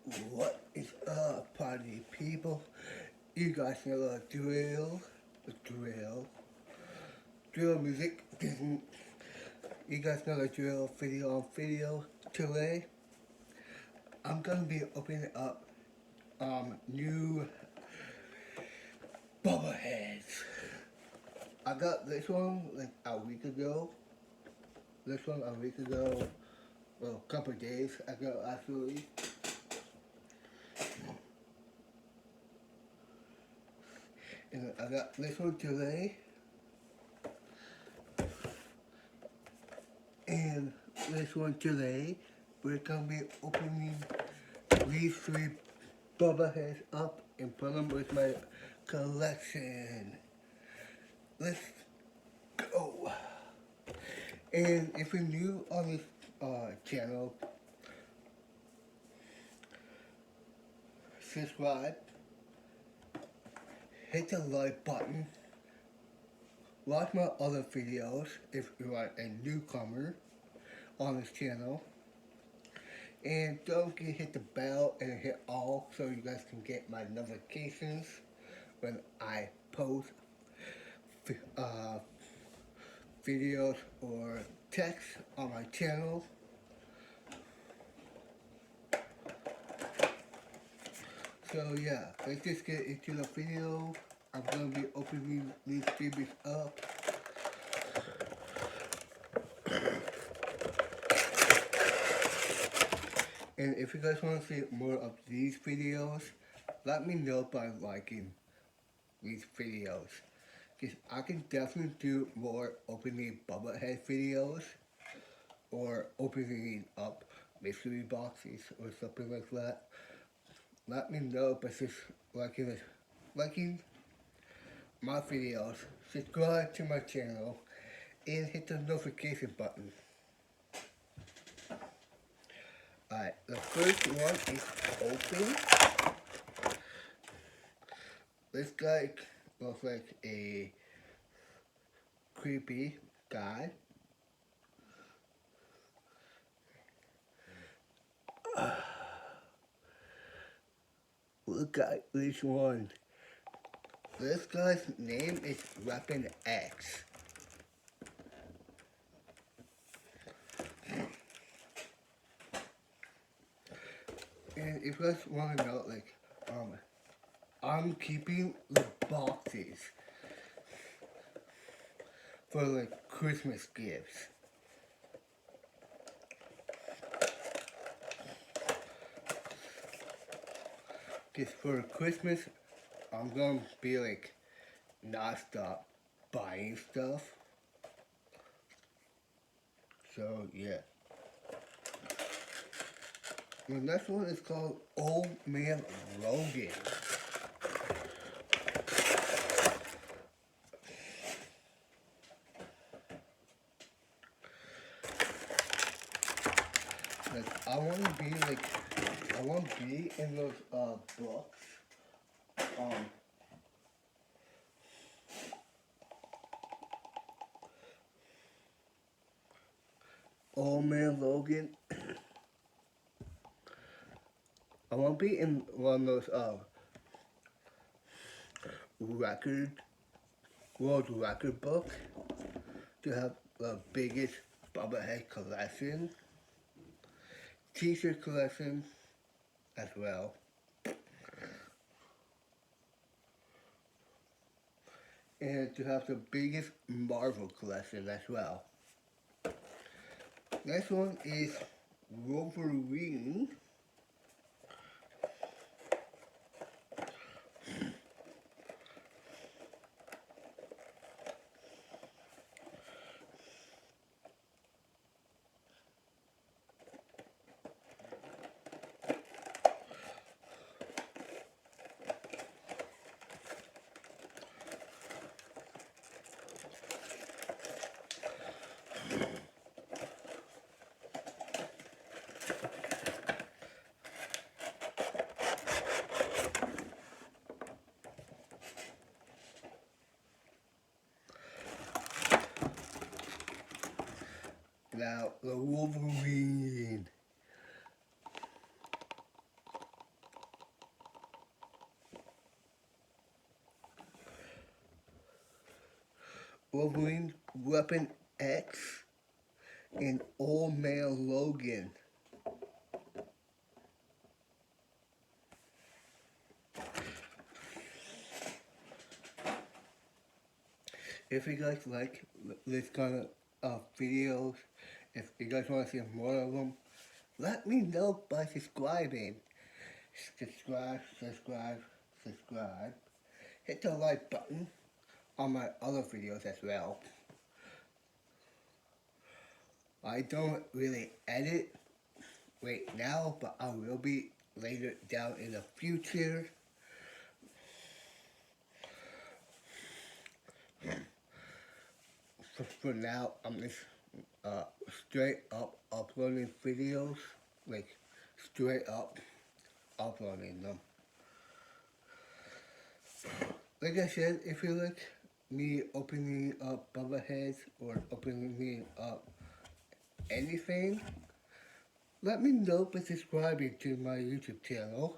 What is up, party people? You guys know the drill music. You guys know the drill, video on video. Today, I'm gonna be opening up new Bubbleheads. I got this one like a week ago. Well, a couple days ago actually. And I got this one today. And this one today, we're gonna be opening these three Bubbleheads up and put them with my collection. Let's go. And if you're new on this channel, subscribe, hit the like button, watch my other videos if you are a newcomer on this channel. And don't forget to hit the bell and hit all so you guys can get my notifications when I post videos or text on my channel. So yeah, let's just get into the video. I'm gonna be opening these babies up. And if you guys want to see more of these videos, let me know by liking these videos. Because I can definitely do more opening Bubblehead videos or opening up mystery boxes or something like that. Let me know by just liking my videos, subscribe to my channel, and hit the notification button. Alright, the first one is open. This guy looks like a creepy guy. Look at this one. This guy's name is Weapon X. And if you guys want to know, I'm keeping the boxes for Christmas gifts. Because for Christmas, I'm gonna be non-stop buying stuff. So yeah. The next one is called Old Man Logan. I want to be in those books. Old Man Logan. I want to be in one of those world record book to have the biggest Bubblehead collection, t-shirt collection as well. And to have the biggest Marvel collection as well. Next one is Wolverine. Now, the Wolverine. Wolverine Weapon X and Old Man Logan. If you guys like this kind of videos, if you guys want to see more of them, let me know by subscribing. Subscribe, subscribe, subscribe. Hit the like button on my other videos as well. I don't really edit right now, but I will be later down in the future. For now, I'm just straight up uploading videos, like straight up uploading them. Like I said, if you like me opening up Bubbleheads or opening up anything, let me know by subscribing to my YouTube channel,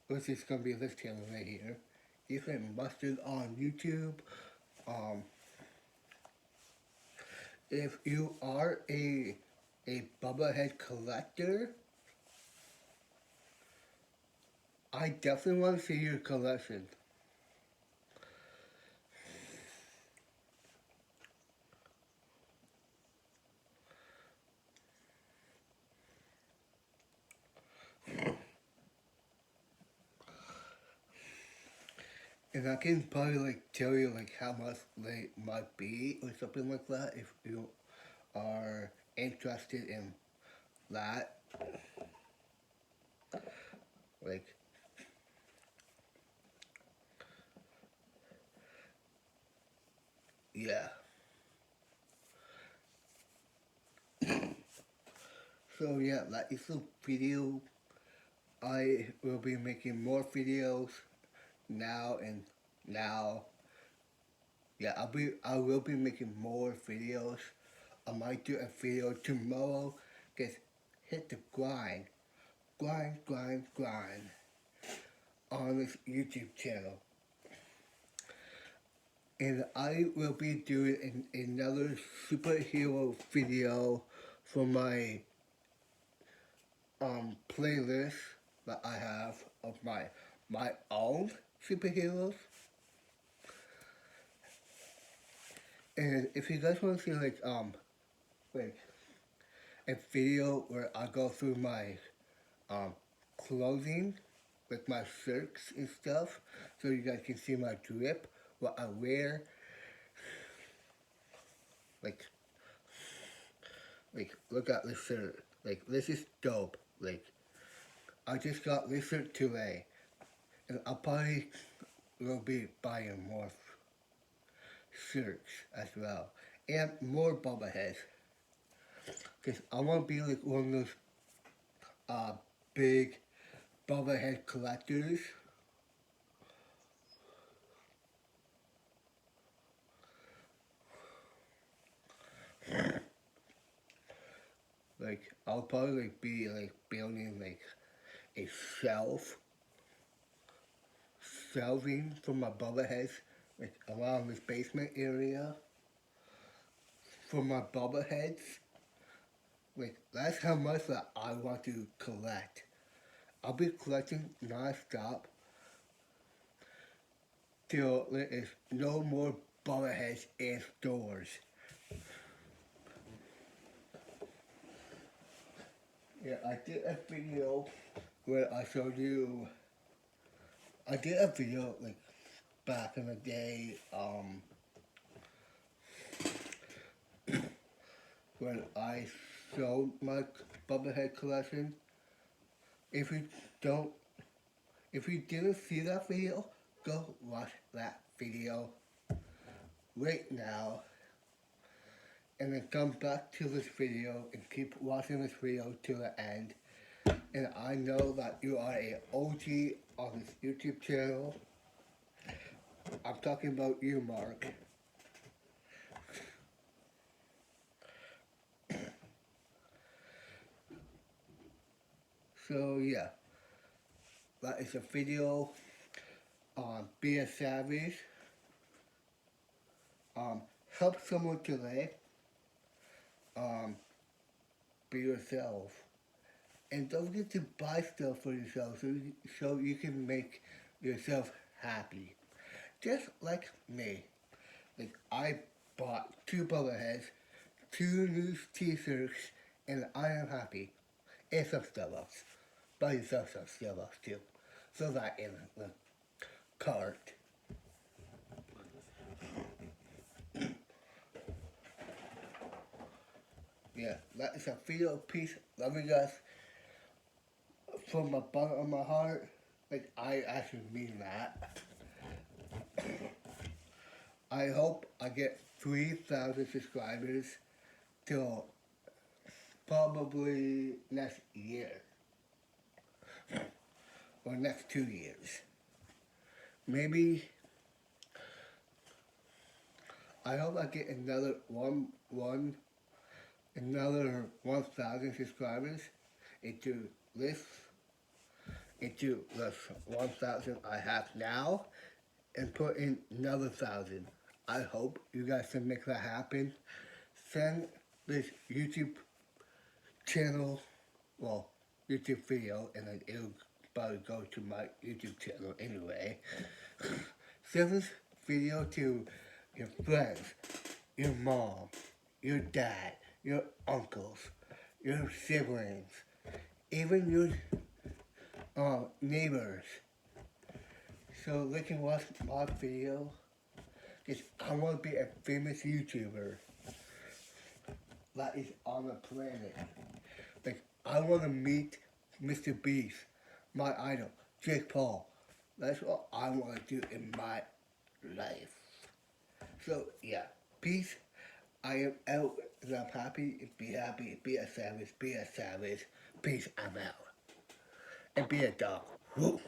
which is going to be this channel right here. Ethan Mustard on YouTube. If you are a Bubblehead collector, I definitely want to see your collection. And I can probably like tell you like how much they might be or something like that if you are interested in that. Like, yeah. So yeah, that is the video. I will be making more videos now and now. Yeah, I will be making more videos. I might do a video tomorrow. Just hit the grind, grind on this YouTube channel. And I will be doing another superhero video for my playlist that I have of my own superheroes. And if you guys want to see like a video where I go through my clothing, like my shirts and stuff, so you guys can see my drip, what I wear, like look at this shirt, like this is dope, like I just got this shirt today, and I'll probably will be buying more shirts as well, and more Bubbleheads. Cause I want to be like one of those big Bubblehead collectors. Like I'll probably like be like building like a shelving for my Bubbleheads, like around this basement area for my Bubbleheads. Like that's how much that I want to collect. I'll be collecting non-stop till there is no more Bubbleheads in stores. Yeah, I did a video where I showed you. I did a video like back in the day, when I showed my Bubblehead collection. If you don't, if you didn't see that video, go watch that video right now, and then come back to this video and keep watching this video to the end. And I know that you are a OG on this YouTube channel. I'm talking about you, Mark. So yeah, that is a video on Be a Savage. help someone today, um, be yourself. And don't forget to buy stuff for yourself so you can make yourself happy. Just like me. Like I bought two Bubbleheads, two new t-shirts, and I am happy. And some Starbucks. Buy yourself some Starbucks too. So that in the cart. Yeah, that is a video piece. Love you guys from the bottom of my heart. Like I actually mean that. I hope I get 3,000 subscribers till probably next year or next 2 years. Maybe I hope I get another 1,000 subscribers into this into the 1,000 I have now and put in another 1,000. I hope you guys can make that happen. Send this YouTube channel, well, YouTube video, and then it'll probably go to my YouTube channel anyway. Send this video to your friends, your mom, your dad, your uncles, your siblings, even your neighbors. So they can watch my video. Cause I want to be a famous YouTuber that is on the planet. Like I want to meet Mr. Beast, my idol, Jake Paul. That's what I want to do in my life. So yeah, peace. I am out and I'm happy. Be happy. Be a savage. Be a savage. Peace. I'm out. And be a dog. Woo.